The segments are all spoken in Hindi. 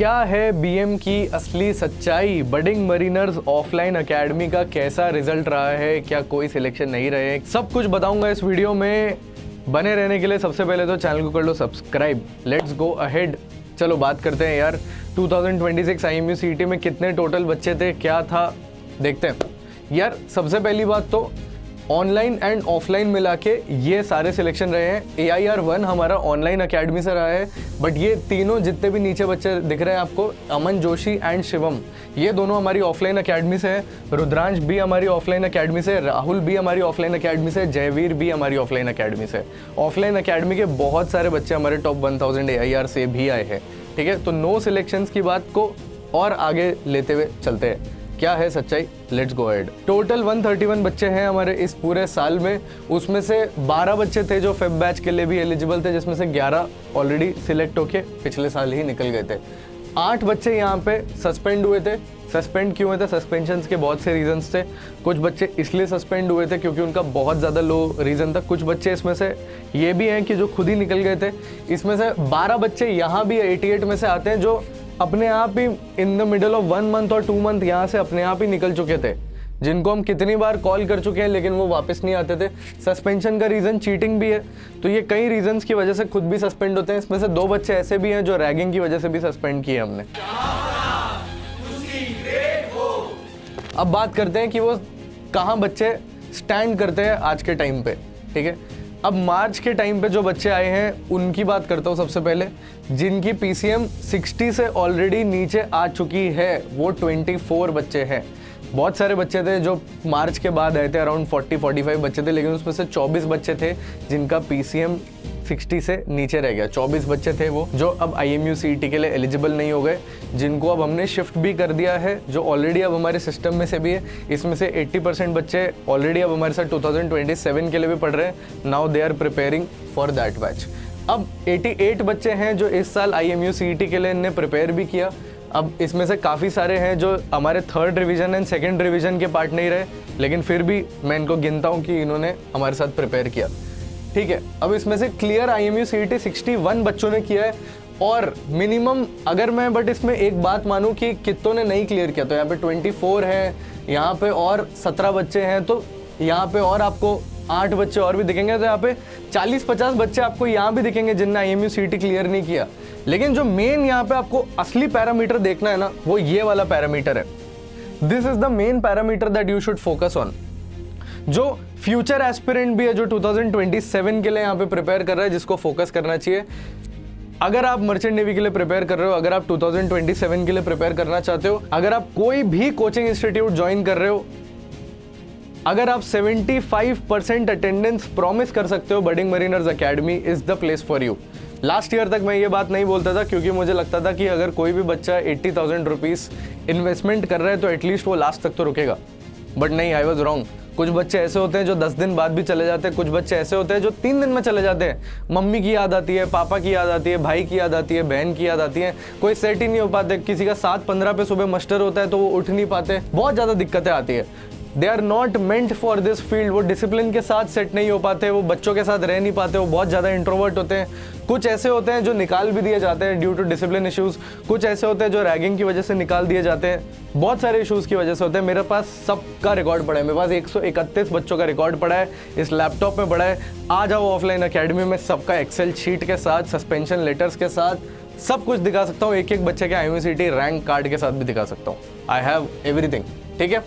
क्या है बीएम की असली सच्चाई? बडिंग मरीनर्स ऑफलाइन एकेडमी का कैसा रिजल्ट रहा है? क्या कोई सिलेक्शन नहीं रहे? सब कुछ बताऊंगा इस वीडियो में। बने रहने के लिए सबसे पहले तो चैनल को कर लो सब्सक्राइब। Let's go ahead. चलो बात करते हैं यार, 2026 IMU CET में कितने टोटल बच्चे थे, क्या था, देखते हैं यार। सबसे पहली बात तो ऑनलाइन एंड ऑफलाइन मिला के ये सारे सिलेक्शन रहे हैं। AIR-1 हमारा ऑनलाइन एकेडमी से रहा है, बट ये तीनों जितने भी नीचे बच्चे दिख रहे हैं आपको, अमन जोशी एंड शिवम, ये दोनों हमारी ऑफलाइन एकेडमी से है। रुद्रांश भी हमारी ऑफलाइन एकेडमी से, राहुल भी हमारी ऑफलाइन एकेडमी से, जयवीर भी हमारी ऑफलाइन एकेडमी से। ऑफलाइन एकेडमी के बहुत सारे बच्चे हमारे टॉप 1000 AIR से भी आए हैं, ठीक है। तो नो सिलेक्शंस की बात को और आगे लेते हुए चलते हैं। क्या है सच्चाई? Let's go ahead. टोटल 131 बच्चे हैं हमारे इस पूरे साल में। उसमें से 12 बच्चे थे जो फेब बैच के लिए भी एलिजिबल थे, जिसमें से 11 ऑलरेडी सिलेक्ट होके पिछले साल ही निकल गए थे। 8 बच्चे यहाँ पे सस्पेंड हुए थे। सस्पेंड क्यों हुए थे? सस्पेंशंस के बहुत से रीजंस थे। कुछ बच्चे इसलिए सस्पेंड हुए थे क्योंकि उनका बहुत ज़्यादा लो रीज़न था। कुछ बच्चे इसमें से ये भी हैं कि जो खुद ही निकल गए थे। इसमें से 12 बच्चे यहाँ भी 88 में से आते हैं जो अपने आप ही in the middle of 1 month और 2 मंथ यहाँ से अपने आप ही निकल चुके थे, जिनको हम कितनी बार कॉल कर चुके हैं लेकिन वो वापस नहीं आते थे। सस्पेंशन का रीज़न चीटिंग भी है, तो ये कई रीजंस की वजह से खुद भी सस्पेंड होते हैं। इसमें से 2 बच्चे ऐसे भी हैं जो रैगिंग की वजह से भी सस्पेंड किए हमने। अब बात करते हैं कि वो कहाँ बच्चे स्टैंड करते हैं आज के टाइम पे, ठीक है। अब मार्च के टाइम पे जो बच्चे आए हैं उनकी बात करता हूँ सबसे पहले। जिनकी PCM 60 से ऑलरेडी नीचे आ चुकी है वो 24 बच्चे हैं। बहुत सारे बच्चे थे जो मार्च के बाद आए थे, अराउंड 40-45 बच्चे थे, लेकिन उसमें से 24 बच्चे थे जिनका PCM 60 से नीचे रह गया। 24 बच्चे थे वो जो अब IMU CET के लिए एलिजिबल नहीं हो गए, जिनको अब हमने शिफ्ट भी कर दिया है, जो ऑलरेडी अब हमारे सिस्टम में से भी है। इसमें से 80% बच्चे ऑलरेडी अब हमारे साथ 2027 के लिए भी पढ़ रहे हैं। Now they are preparing for that batch. अब 88 बच्चे हैं जो इस साल IMU CET के लिए इनने प्रिपेयर भी किया। अब इसमें से काफ़ी सारे हैं जो हमारे 3rd revision and 2nd revision के पार्ट नहीं रहे, लेकिन फिर भी मैं इनको गिनता हूँ कि इन्होंने हमारे साथ प्रिपेयर किया, ठीक है। अब इसमें से क्लियर IMU CET 61 बच्चों ने किया है, और मिनिमम अगर मैं बट इसमें एक बात मानूं कि कितनों ने नहीं क्लियर किया, तो यहाँ पे 24 है, यहाँ पे और 17 बच्चे हैं, तो यहाँ पे और आपको 8 बच्चे और भी दिखेंगे, तो यहाँ पे 40-50 बच्चे आपको यहाँ भी दिखेंगे जिनने IMU CET क्लियर नहीं किया। लेकिन जो मेन यहाँ पे आपको असली पैरामीटर देखना है ना, वो ये वाला पैरामीटर है। This is the main parameter that you should focus on. जो फ्यूचर एस्पिरेंट भी है, जो 2027 के लिए यहाँ पे प्रिपेयर कर रहा है, जिसको फोकस करना चाहिए। अगर आप मर्चेंट नेवी के लिए प्रिपेयर कर रहे हो, अगर आप 2027 के लिए प्रिपेयर करना चाहते हो, अगर आप कोई भी कोचिंग इंस्टीट्यूट ज्वाइन कर रहे हो, अगर आप 75% अटेंडेंस प्रॉमिस कर सकते हो, budding Mariners academy is the place for you. Last year तक मैं ये बात नहीं बोलता था क्योंकि मुझे लगता था कि अगर कोई भी बच्चा 80,000 रुपीज़ इन्वेस्टमेंट कर रहा है तो एटलीस्ट वो लास्ट तक तो रुकेगा, बट नहीं, आई वॉज रॉन्ग। कुछ बच्चे ऐसे होते हैं जो 10 दिन बाद भी चले जाते हैं, कुछ बच्चे ऐसे होते हैं जो 3 दिन में चले जाते हैं। मम्मी की याद आती है, पापा की याद आती है, भाई की याद आती है, बहन की याद आती है, कोई सेट ही नहीं हो पाते। किसी का 7:15 पे सुबह मस्टर होता है तो वो उठ नहीं पाते, बहुत ज़्यादा दिक्कतें आती है। They are not meant for this field. वो डिसिप्लिन के साथ सेट नहीं हो पाते, वो बच्चों के साथ रह नहीं पाते, वो बहुत ज़्यादा इंट्रोवर्ट होते हैं। कुछ ऐसे होते हैं जो निकाल भी दिए जाते हैं ड्यू टू डिसिप्लिन इश्यूज़, कुछ ऐसे होते हैं जो रैगिंग की वजह से निकाल दिए जाते हैं, बहुत सारे इश्यूज़ की वजह से होते हैं। मेरे पास सबका रिकॉर्ड पड़ा है, मेरे पास 131 बच्चों का रिकॉर्ड पड़ा है, इस लैपटॉप में पड़ा है। आ जाओ ऑफलाइन अकेडमी में, सबका एक्सेल शीट के साथ, सस्पेंशन लेटर्स के साथ सब कुछ दिखा सकता हूँ। एक बच्चे के IMU CET रैंक कार्ड के साथ भी दिखा सकता हूँ। आई हैव एवरीथिंग, ठीक है।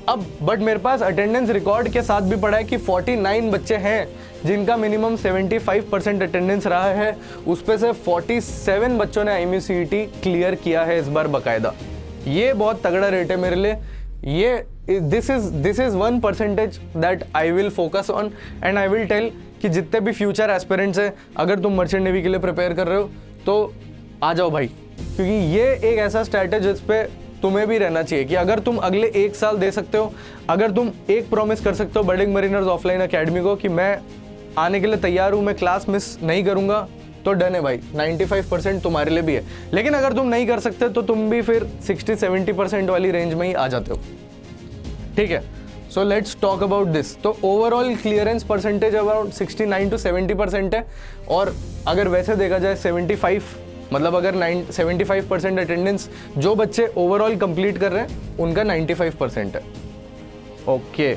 अब बट मेरे पास अटेंडेंस रिकॉर्ड के साथ भी पड़ा है कि 49 बच्चे हैं जिनका मिनिमम 75% अटेंडेंस रहा है। उस पे से 47 बच्चों ने IMU CET क्लियर किया है इस बार बाकायदा। ये बहुत तगड़ा रेट है मेरे लिए। ये this is 1% that I will focus on and I will tell कि जितने भी फ्यूचर एस्पिरेंट्स हैं, अगर तुम मर्चेंट नेवी के लिए प्रिपेयर कर रहे हो तो आ जाओ भाई, क्योंकि ये एक ऐसा स्टैट है जिस पे तुम्हें भी रहना चाहिए कि अगर तुम अगले 1 साल दे सकते हो, अगर तुम एक प्रॉमिस कर सकते हो बडिंग मरीनर्स ऑफलाइन एकेडमी को कि मैं आने के लिए तैयार हूँ, मैं क्लास मिस नहीं करूँगा, तो डन है भाई। 95% तुम्हारे लिए भी है। लेकिन अगर तुम नहीं कर सकते तो तुम भी फिर 60-70% वाली रेंज में ही आ जाते हो, ठीक है। So let's talk about this. तो overall clearance percentage about 69 to 70% है, और अगर वैसे देखा जाए 75 मतलब अगर 75% अटेंडेंस जो बच्चे ओवरऑल कंप्लीट कर रहे हैं उनका 95% है। ओके,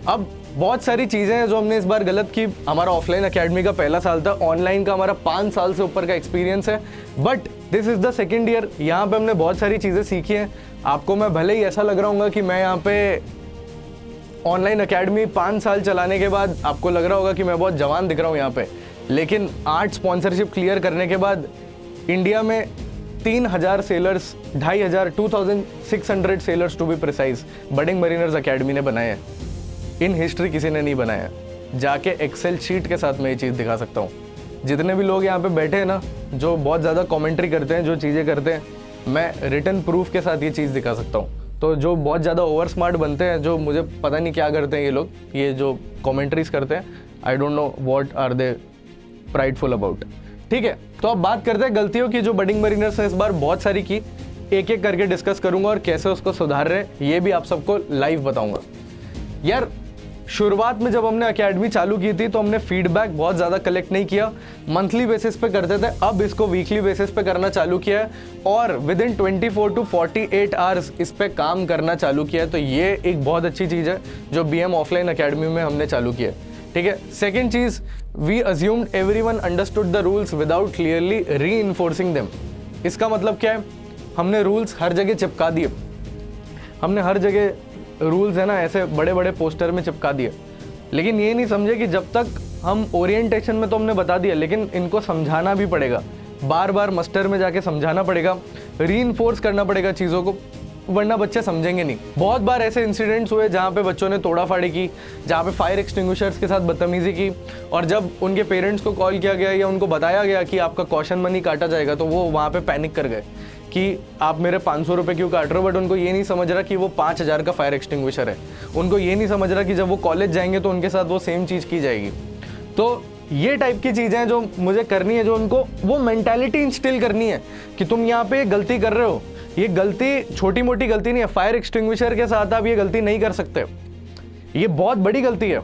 अब बहुत सारी चीज़ें हैं जो हमने इस बार गलत की। हमारा ऑफलाइन एकेडमी का पहला साल था, ऑनलाइन का हमारा 5 साल से ऊपर का एक्सपीरियंस है, but this is the second year. यहाँ पे हमने बहुत सारी चीज़ें सीखी हैं। आपको मैं भले ही ऐसा लग रहा हूँ कि मैं यहाँ पे ऑनलाइन एकेडमी 5 साल चलाने के बाद आपको लग रहा होगा कि मैं बहुत जवान दिख रहा हूँ यहाँ पे, लेकिन 8 स्पॉन्सरशिप क्लियर करने के बाद इंडिया में 3000 sellers, 2600 sellers to be precise budding Mariners Academy ने बनाए हैं। इन हिस्ट्री किसी ने नहीं बनाया। जाके एक्सेल शीट के साथ मैं ये चीज़ दिखा सकता हूँ। जितने भी लोग यहाँ पे बैठे हैं ना, जो बहुत ज़्यादा कमेंट्री करते हैं, जो चीज़ें करते हैं, मैं रिटन प्रूफ के साथ ये चीज़ दिखा सकता हूँ। तो जो बहुत ज़्यादा ओवर स्मार्ट बनते हैं, जो मुझे पता नहीं क्या करते हैं ये लोग, ये जो कमेंट्रीज करते हैं, I don't know what are they prideful about. ठीक है, तो अब बात करते हैं गलतियों की जो बडिंग मरीनर्स ने इस बार बहुत सारी की। एक एक करके डिस्कस करूंगा और कैसे उसको सुधार रहे हैं ये भी आप सबको लाइव बताऊंगा। यार, शुरुआत में जब हमने एकेडमी चालू की थी तो हमने फीडबैक बहुत ज़्यादा कलेक्ट नहीं किया, मंथली बेसिस पे करते थे। अब इसको वीकली बेसिस पे करना चालू किया है और विद इन 24 to 48 आवर्स इस पे काम करना चालू किया है। तो ये एक बहुत अच्छी चीज़ है जो BM ऑफलाइन एकेडमी में हमने चालू किया है। ठीक है, सेकेंड चीज़, we assumed everyone understood the rules without clearly reinforcing them. इसका मतलब क्या है, हमने रूल्स हर जगह चिपका दिए। हमने हर जगह रूल्स है ना ऐसे बड़े बड़े पोस्टर में चिपका दिए, लेकिन ये नहीं समझे कि जब तक हम ओरिएंटेशन में तो हमने बता दिया, लेकिन इनको समझाना भी पड़ेगा, बार बार मास्टर में जाके समझाना पड़ेगा, रीइंफोर्स करना पड़ेगा चीज़ों को, वरना बच्चे समझेंगे नहीं। बहुत बार ऐसे इंसिडेंट्स हुए जहाँ पे बच्चों ने तोड़ा फाड़ी की, जहाँ पे फायर एक्सटिंग्विशर्स के साथ बदतमीजी की, और जब उनके पेरेंट्स को कॉल किया गया या उनको बताया गया कि आपका कॉशन मनी काटा जाएगा, तो वो वहाँ पे पैनिक कर गए कि आप मेरे 500 रुपये क्यों काट रहे हो। बट उनको ये नहीं समझ रहा कि वो 5000 का फायर एक्सटिंग्विशर है। उनको ये नहीं समझ रहा कि जब वो कॉलेज जाएंगे तो उनके साथ वो सेम चीज़ की जाएगी। तो ये टाइप की चीज़ें हैं जो मुझे करनी है, जो उनको वो मेंटालिटी इंस्टिल करनी है कि तुम यहाँ पे गलती कर रहे हो। ये गलती छोटी मोटी गलती नहीं है। फायर एक्सटिंग्विशर के साथ आप ये गलती नहीं कर सकते, ये बहुत बड़ी गलती है,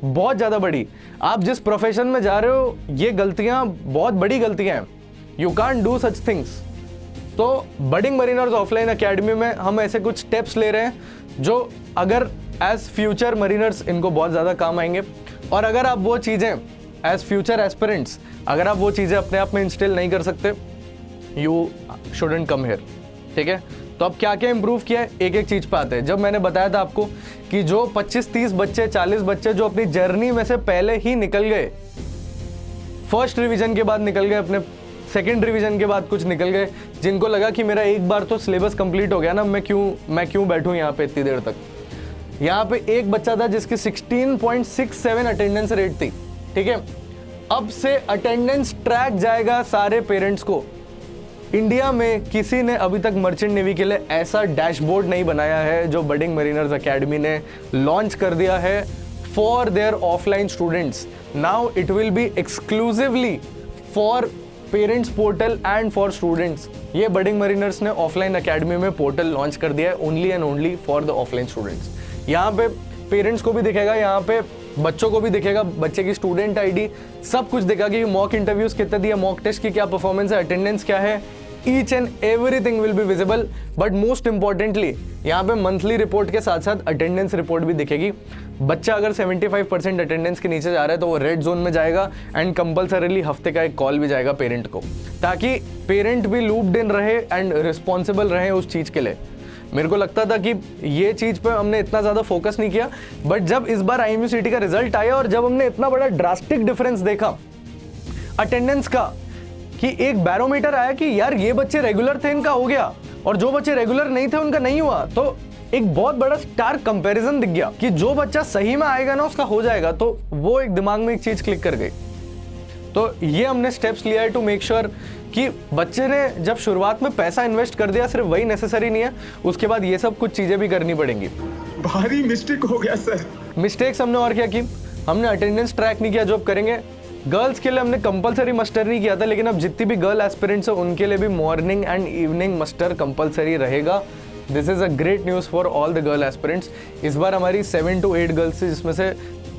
बहुत ज़्यादा बड़ी। आप जिस प्रोफेशन में जा रहे हो, ये गलतियाँ बहुत बड़ी गलतियाँ हैं। You can't do such things. तो बडिंग मरीनर्स ऑफलाइन एकेडमी में हम ऐसे कुछ स्टेप्स ले रहे हैं जो अगर एज फ्यूचर मरीनर्स इनको बहुत ज़्यादा काम आएंगे। और अगर आप वो चीज़ें एज फ्यूचर एस्पिरेंट्स, अगर आप वो चीज़ें अपने आप में इंस्टिल नहीं कर सकते, यू शुडंट कम हियर। ठीक है, तो अब क्या क्या इंप्रूव किया है, एक एक चीज़ पे आते हैं। जब मैंने बताया था आपको कि जो 25-30 बच्चे, 40 बच्चे जो अपनी जर्नी में से पहले ही निकल गए, फर्स्ट रिवीजन के बाद निकल गए, अपने सेकेंड रिवीजन के बाद कुछ निकल गए, जिनको लगा कि मेरा एक बार तो सिलेबस कंप्लीट हो गया ना, मैं क्यों बैठूं यहाँ पे इतनी देर तक। यहाँ पे एक बच्चा था जिसकी 16.67 अटेंडेंस रेट थी। ठीक है, अब से अटेंडेंस ट्रैक जाएगा सारे पेरेंट्स को। इंडिया में किसी ने अभी तक मर्चेंट नेवी के लिए ऐसा डैशबोर्ड नहीं बनाया है जो बडिंग मरीनर्स एकेडमी ने लॉन्च कर दिया है for their offline students. Now it will be exclusively for parents portal and for students. ये बडिंग मरीनर्स ने ऑफलाइन एकेडमी में पोर्टल लॉन्च कर दिया है, only and only for the offline students. यहाँ पे पेरेंट्स को भी दिखेगा, यहाँ पे बच्चों को भी दिखेगा, बच्चे की स्टूडेंट आईडी, सब कुछ दिखेगा कि मॉक इंटरव्यूज कितने दिए, मॉक टेस्ट की क्या परफॉर्मेंस है, अटेंडेंस क्या है, each and everything will be visible. But most importantly यहाँ पे मंथली रिपोर्ट के साथ साथ अटेंडेंस रिपोर्ट भी दिखेगी। बच्चा अगर 75% अटेंडेंस के नीचे जा रहा है तो वो रेड जोन में जाएगा एंड कंपलसरीली हफ्ते का एक कॉल भी जाएगा पेरेंट को, ताकि पेरेंट भी लूप्ड इन रहे एंड रिस्पॉन्सिबल रहे उस चीज़ के लिए। मेरे को लगता था कि ये चीज़ पे हमने इतना ज़्यादा फोकस नहीं किया, बट जब इस बार IMUCT का रिजल्ट आया और जब हमने इतना बड़ा ड्रास्टिक डिफरेंस देखा अटेंडेंस का, कि एक बैरोमीटर आया कि यार ये बच्चे रेगुलर थे इनका हो गया और जो बच्चे रेगुलर नहीं थे उनका नहीं हुआ, तो एक बहुत बड़ा स्टार कंपैरिजन दिख गया कि जो बच्चा सही में आएगा ना उसका हो जाएगा। तो वो एक दिमाग में एक चीज़ क्लिक कर गई। तो ये हमने स्टेप्स लिया है टू मेक श्योर कि बच्चे ने जब शुरुआत में पैसा इन्वेस्ट कर दिया, सिर्फ वही नेसेसरी नहीं है, उसके बाद ये सब कुछ चीज़ें भी करनी पड़ेंगी। भारी मिस्टेक हो गया सर। मिस्टेक्स हमने और क्या की, हमने अटेंडेंस ट्रैक नहीं किया जो अब करेंगे। गर्ल्स के लिए हमने कंपलसरी मस्टर नहीं किया था, लेकिन अब जितनी भी गर्ल एस्पिरेंट्स है उनके लिए भी morning and evening muster compulsory रहेगा। This is a great news for all the girl aspirants. इस बार हमारी 7 to 8 गर्ल्स थी, जिसमें से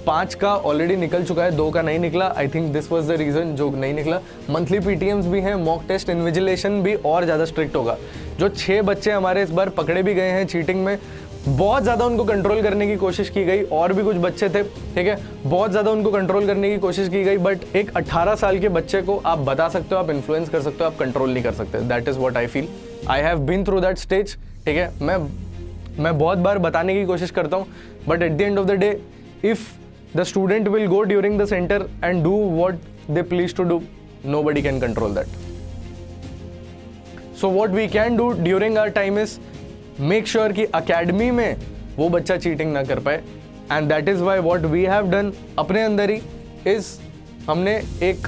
5 का ऑलरेडी निकल चुका है, 2 का नहीं निकला। I think this was the reason जो नहीं निकला। मंथली पीटीएम्स भी हैं, मॉक टेस्ट इन्विजिलेशन भी और ज़्यादा स्ट्रिक्ट होगा। जो 6 बच्चे हमारे इस बार पकड़े भी गए हैं चीटिंग में, बहुत ज़्यादा उनको कंट्रोल करने की कोशिश की गई। और भी कुछ बच्चे थे, ठीक है, बहुत ज़्यादा उनको कंट्रोल करने की कोशिश की गई, बट एक 18 साल के बच्चे को आप बता सकते हो, आप इन्फ्लुएंस कर सकते हो, आप कंट्रोल नहीं कर सकते। That is what I feel. I have been through that stage, ठीक है। मैं बहुत बार बताने की कोशिश करता हूँ, but at the end of the day if the student will go during the centre and do what they please to do, nobody can control that. So what we can do during our time is make sure कि academy में वो बच्चा चीटिंग ना कर पाए, and that is why what we have done अपने अंदर ही is हमने एक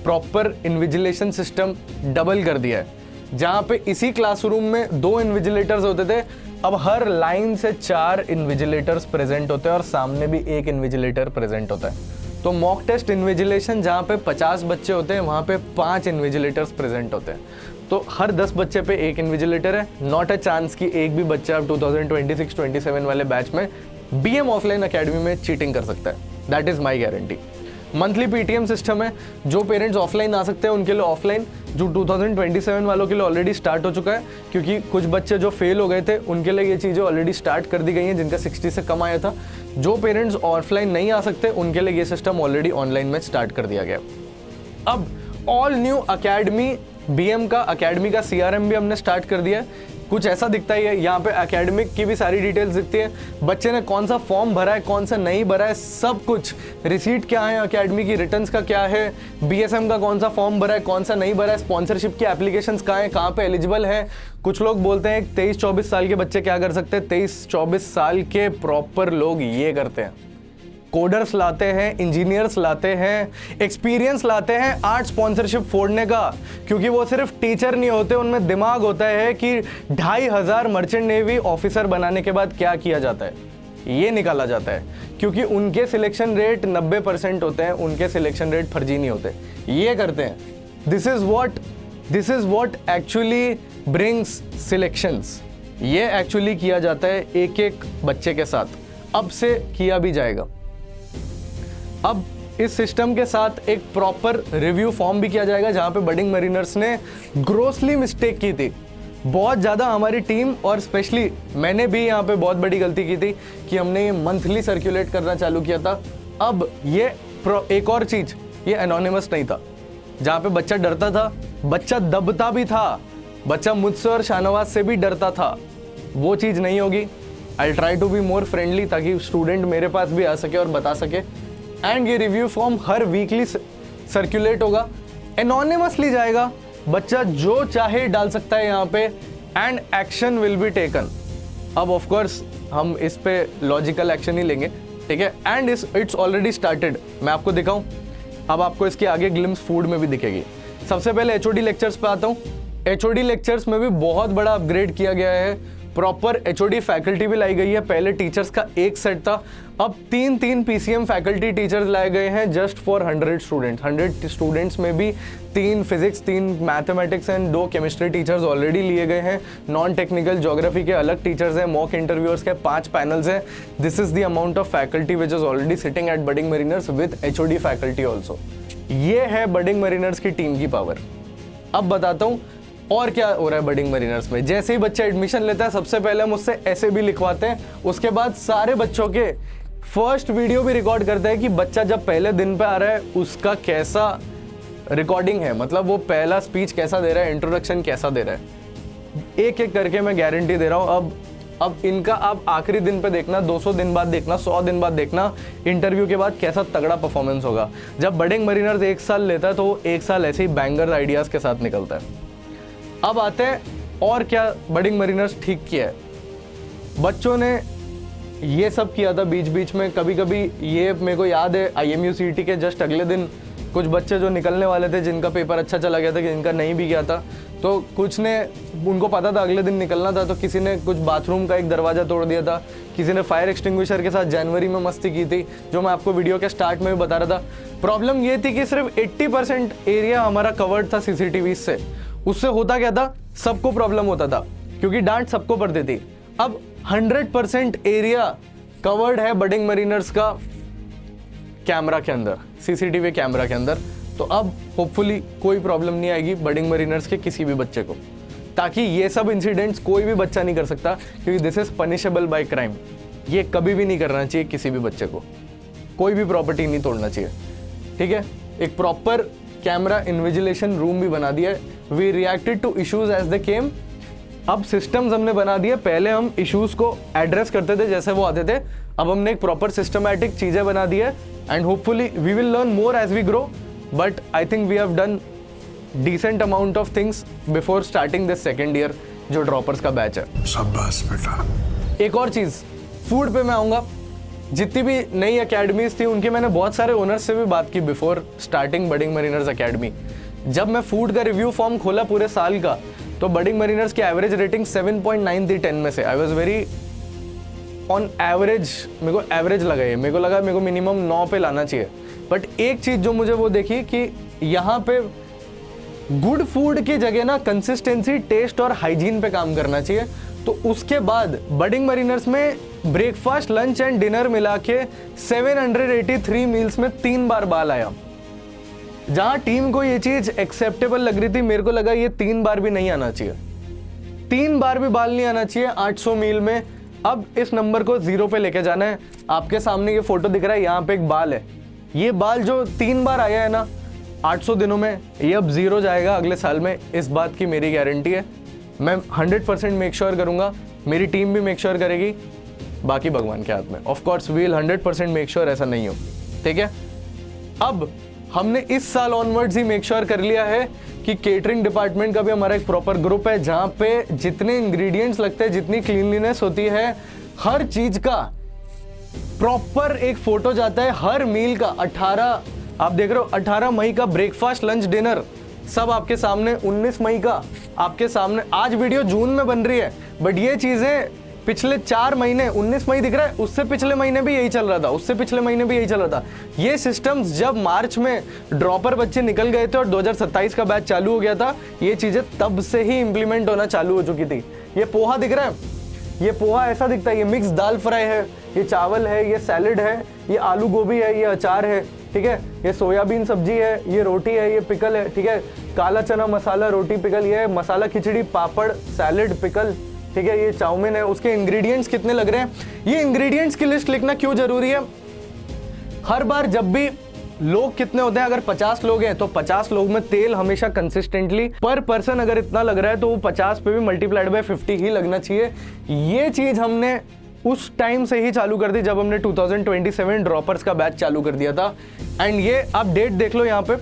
प्रॉपर इन्विजिलेशन सिस्टम डबल कर दिया है, जहाँ पे इसी क्लासरूम में 2 इन्विजिलेटर्स होते थे, अब हर लाइन से 4 इन्विजिलेटर्स प्रेजेंट होते हैं और सामने भी 1 इन्विजिलेटर प्रेजेंट होता है। तो मॉक टेस्ट इन्विजिलेशन जहाँ पे 50 बच्चे होते हैं, वहाँ पे 5 इन्विजिलेटर्स प्रेजेंट होते हैं। तो हर 10 बच्चे पे 1 इन्विजिलेटर है। नॉट अ चांस कि एक भी बच्चा 2026-27 वाले बैच में BM ऑफलाइन अकेडमी में चीटिंग कर सकता है। That is my guarantee. Monthly PTM system है, जो पेरेंट्स ऑफलाइन आ सकते हैं उनके लिए ऑफलाइन, जो 2027 वालों के लिए ऑलरेडी स्टार्ट हो चुका है, क्योंकि कुछ बच्चे जो फेल हो गए थे उनके लिए ये चीज़ें ऑलरेडी स्टार्ट कर दी गई हैं, जिनका 60 से कम आया था। जो पेरेंट्स ऑफलाइन नहीं आ सकते उनके लिए ये सिस्टम ऑलरेडी ऑनलाइन में स्टार्ट कर दिया गया। अब ऑल न्यू अकेडमी BM का अकेडमी का CRM भी हमने स्टार्ट कर दिया है। कुछ ऐसा दिखता ही है, यहाँ पे एकेडमिक की भी सारी डिटेल्स दिखती है, बच्चे ने कौन सा फॉर्म भरा है, कौन सा नहीं भरा है, सब कुछ। रिसीट क्या है एकेडमी की, रिटर्न्स का क्या है, BSM का कौन सा फॉर्म भरा है, कौन सा नहीं भरा है, स्पॉन्सरशिप की एप्लीकेशंस कहाँ हैं, कहाँ पे एलिजिबल है। कुछ लोग बोलते हैं 23-24 साल के बच्चे क्या कर सकते हैं, 23-24 साल के प्रॉपर लोग ये करते हैं, कोडर्स लाते हैं, इंजीनियर्स लाते हैं, एक्सपीरियंस लाते हैं आर्ट स्पॉन्सरशिप फोड़ने का, क्योंकि वो सिर्फ टीचर नहीं होते, उनमें दिमाग होता है कि 2500 मर्चेंट नेवी ऑफिसर बनाने के बाद क्या किया जाता है, ये निकाला जाता है। क्योंकि उनके सिलेक्शन रेट 90% होते हैं, उनके सिलेक्शन रेट फर्जी नहीं होते, ये करते हैं। This is what actually brings selections. ये एक्चुअली किया जाता है एक एक बच्चे के साथ, अब से किया भी जाएगा। अब इस सिस्टम के साथ एक प्रॉपर रिव्यू फॉर्म भी किया जाएगा, जहां पे बडिंग मरीनर्स ने ग्रोसली मिस्टेक की थी बहुत ज़्यादा। हमारी टीम और स्पेशली मैंने भी यहाँ पे बहुत बड़ी गलती की थी कि हमने ये मंथली सर्कुलेट करना चालू किया था। अब ये एक और चीज़, ये एनोनिमस नहीं था, जहाँ पे बच्चा डरता था, बच्चा दबता भी था, बच्चा मुझसे और शाहनवाज से भी डरता था, वो चीज़ नहीं होगी। I try to be more friendly, ताकि स्टूडेंट मेरे पास भी आ सके और बता सके। एंड ये रिव्यू फॉर्म हर वीकली सर्कुलेट होगा, एनोनिमसली जाएगा, बच्चा जो चाहे डाल सकता है यहाँ पे, and action will be taken. अब ऑफ कोर्स हम इस पे लॉजिकल एक्शन ही लेंगे, ठीक है। And it's already started. मैं आपको दिखाऊं, अब आपको इसके आगे ग्लिम्स फूड में भी दिखेगी। सबसे पहले HOD लेक्चर्स पे आता हूँ। HOD लेक्चर्स में भी बहुत बड़ा अपग्रेड किया गया है, प्रॉपर HOD फैकल्टी भी लाई गई है। पहले टीचर्स का एक सेट था, अब 3 PCM फैकल्टी टीचर्स लाए गए हैं जस्ट फॉर 100 स्टूडेंट्स। 100 स्टूडेंट्स में भी 3 physics, 3 mathematics and 2 chemistry teachers already लिए गए हैं। नॉन टेक्निकल ज्योग्राफी के अलग टीचर्स हैं, मॉक इंटरव्यूअर्स के 5 पैनल्स हैं। This is the amount of faculty which is already sitting at budding mariners with HOD faculty also. ये है बडिंग मरीनर्स की टीम की पावर। अब बताता हूँ और क्या हो रहा है बडिंग मरीनर्स में। जैसे ही बच्चा एडमिशन लेता है, सबसे पहले हम उससे ऐसे भी लिखवाते हैं, उसके बाद सारे बच्चों के फर्स्ट वीडियो भी रिकॉर्ड करते हैं कि बच्चा जब पहले दिन पे आ रहा है उसका कैसा रिकॉर्डिंग है, मतलब वो पहला स्पीच कैसा दे रहा है, इंट्रोडक्शन कैसा दे रहा है। एक एक करके मैं गारंटी दे रहा हूँ। अब इनका आप आखिरी दिन पे देखना, 200 दिन बाद देखना, 100 दिन बाद देखना, इंटरव्यू के बाद कैसा तगड़ा परफॉर्मेंस होगा। जब बडिंग मरीनर्स 1 साल लेता है तो वो 1 साल ऐसे ही बैंगर आइडियाज़ के साथ निकलता है। अब आते हैं और क्या बडिंग मरीनर्स ठीक किया है। बच्चों ने ये सब किया था बीच बीच में, कभी कभी ये मेरे को याद है IMU CET के जस्ट अगले दिन कुछ बच्चे जो निकलने वाले थे, जिनका पेपर अच्छा चला गया था, जिनका नहीं भी गया था, तो कुछ ने, उनको पता था अगले दिन निकलना था, तो किसी ने कुछ बाथरूम का एक दरवाज़ा तोड़ दिया था, किसी ने फायर एक्सटिंग्विशर के साथ जनवरी में मस्ती की थी, जो मैं आपको वीडियो के स्टार्ट में भी बता रहा था। प्रॉब्लम ये थी कि सिर्फ 80% एरिया हमारा कवर्ड था CCTV से। उससे होता क्या था, सबको प्रॉब्लम होता था, क्योंकि डांट सबको पड़ती थी। अब 100% एरिया कवर्ड है बडिंग मरीनर्स का कैमरा के अंदर, सीसीटीवी कैमरा के अंदर। तो अब होपफुली कोई प्रॉब्लम नहीं आएगी बडिंग मरीनर्स के किसी भी बच्चे को, ताकि ये सब इंसिडेंट्स कोई भी बच्चा नहीं कर सकता, क्योंकि this is punishable by crime. ये कभी भी नहीं करना चाहिए किसी भी बच्चे को, कोई भी प्रॉपर्टी नहीं तोड़ना चाहिए, ठीक है। एक प्रॉपर कैमरा इन्विजिलेशन रूम भी बना दिया है। We reacted to issues as they came. अब सिस्टम्स हमने बना दिए, पहले हम इश्यूज को एड्रेस करते थे जैसे वो आते थे, अब हमने एक प्रॉपर सिस्टमैटिक चीज़ें बना दी है and hopefully we will learn more as we grow, but I think we have done decent amount of things before starting this second year जो ड्रॉपर्स का बैच है। शाबाश बेटा। एक और चीज़, फूड पे मैं आऊँगा। जितनी भी नई अकेडमीज थी उनके मैंने बहुत सारे ओनर्स से भी बात की before starting budding mariners academy. जब मैं फूड का रिव्यू फॉर्म खोला पूरे साल का, तो बडिंग मरीनर्स की एवरेज रेटिंग 7.9 थी 10 में से। I was very on average, मेरे को एवरेज लगा ये, मेरे को लगा मेरे को मिनिमम 9 पे लाना चाहिए। बट एक चीज़ जो मुझे वो देखी कि यहाँ पे गुड फूड की जगह ना कंसिस्टेंसी, टेस्ट और हाइजीन पे काम करना चाहिए। तो उसके बाद बडिंग मरीनर्स में ब्रेकफास्ट, लंच एंड डिनर मिला के 783 मील्स में 3 बार बाल आया। जहां टीम को ये चीज एक्सेप्टेबल लग रही थी, मेरे को लगा ये 3 बार भी नहीं आना चाहिए, 3 बार भी बाल नहीं आना चाहिए 800 मील में। अब इस नंबर को 0 पे लेके जाना है। आपके सामने ये फोटो दिख रहा है, यहाँ पे एक बाल है, ये बाल जो 3 बार आया है ना 800 दिनों में, ये अब 0 जाएगा अगले साल में, इस बात की मेरी गारंटी है। मैं 100% मेक श्योर करूंगा, मेरी टीम भी मेक श्योर करेगी, बाकी भगवान के हाथ में। Of course we will 100% make sure ऐसा नहीं हो, ठीक है। अब हमने इस साल ऑनवर्ड्स ही मेक श्योर कर लिया है कि केटरिंग डिपार्टमेंट का भी हमारा एक प्रॉपर ग्रुप है, जहां पे जितने इंग्रेडिएंट्स लगते हैं, जितनी क्लीनलीनेस होती है, हर चीज का प्रॉपर एक फोटो जाता है हर मील का। 18 आप देख रहे हो, 18 मई का ब्रेकफास्ट, लंच, डिनर सब आपके सामने, 19 मई का आपके सामने। आज वीडियो जून में बन रही है, बट ये चीजें पिछले 4 महीने, 19 मई दिख रहा है, उससे पिछले महीने भी यही चल रहा था, उससे पिछले महीने भी यही चल रहा था। ये सिस्टम्स जब मार्च में ड्रॉपर बच्चे निकल गए थे और 2027 का बैच चालू हो गया था, ये चीजें तब से ही इंप्लीमेंट होना चालू हो चुकी थी। ये पोहा दिख रहा है, ये पोहा ऐसा दिखता है, ये मिक्स दाल फ्राई है, ये चावल है, ये सैलड है, ये आलू गोभी है, ये अचार है, ठीक है, ये सोयाबीन सब्जी है, ये रोटी है, ये पिकल है, ठीक है, काला चना मसाला रोटी पिकल, ये मसाला खिचड़ी, पापड़, सैलड, पिकल, ठीक है, ये चाउमीन है। उसके इंग्रेडिएंट्स कितने लग रहे हैं, ये इंग्रेडिएंट्स की लिस्ट लिखना क्यों जरूरी है? हर बार जब भी लोग कितने होते हैं, अगर 50 लोग हैं तो 50 लोग में तेल हमेशा कंसिस्टेंटली पर पर्सन अगर इतना लग रहा है तो वो 50 पे भी मल्टीप्लाइड बाय 50 ही लगना चाहिए। ये चीज हमने उस टाइम से ही चालू कर दी जब हमने 2027 ड्रॉपर्स का बैच चालू कर दिया था। एंड ये आप डेट देख लो यहाँ पे,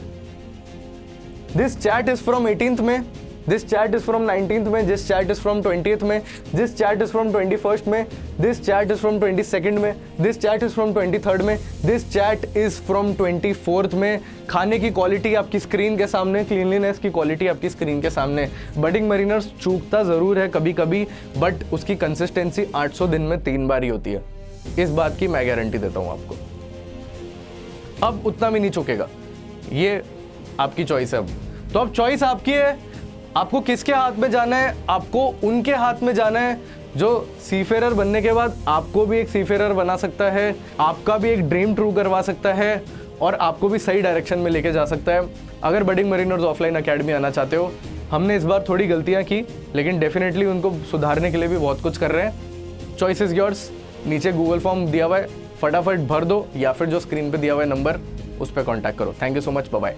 this chat is from 18th में, this chat is from 19th में, this chat is from 20th में, this chat is from 21st में, this chat is from 22nd में, this chat is from 23rd में, this chat is from 24th में। खाने की क्वालिटी आपकी स्क्रीन के सामने, क्लीनलीनेस की क्वालिटी आपकी स्क्रीन के सामने। बडिंग मरीनर्स चूकता जरूर है कभी कभी, बट उसकी कंसिस्टेंसी 800 दिन में 3 बार ही होती है, इस बात की मैं गारंटी देता हूं आपको। अब उतना भी नहीं चुकेगा, ये आपकी चॉइस है। अब तो अब चॉइस आपकी है, आपको किसके हाथ में जाना है? आपको उनके हाथ में जाना है जो सीफेरर बनने के बाद आपको भी एक सीफेरर बना सकता है, आपका भी एक ड्रीम ट्रू करवा सकता है और आपको भी सही डायरेक्शन में लेके जा सकता है। अगर बडिंग मरीनर्स ऑफलाइन अकेडमी आना चाहते हो, हमने इस बार थोड़ी गलतियां की, लेकिन डेफिनेटली उनको सुधारने के लिए भी बहुत कुछ कर रहे हैं। चॉइस इज योर्स, नीचे गूगल फॉर्म दिया हुआ है, फटाफट भर दो या फिर जो स्क्रीन पे दिया हुआ है नंबर, उस पर कॉन्टैक्ट करो। Thank you so much, bye bye.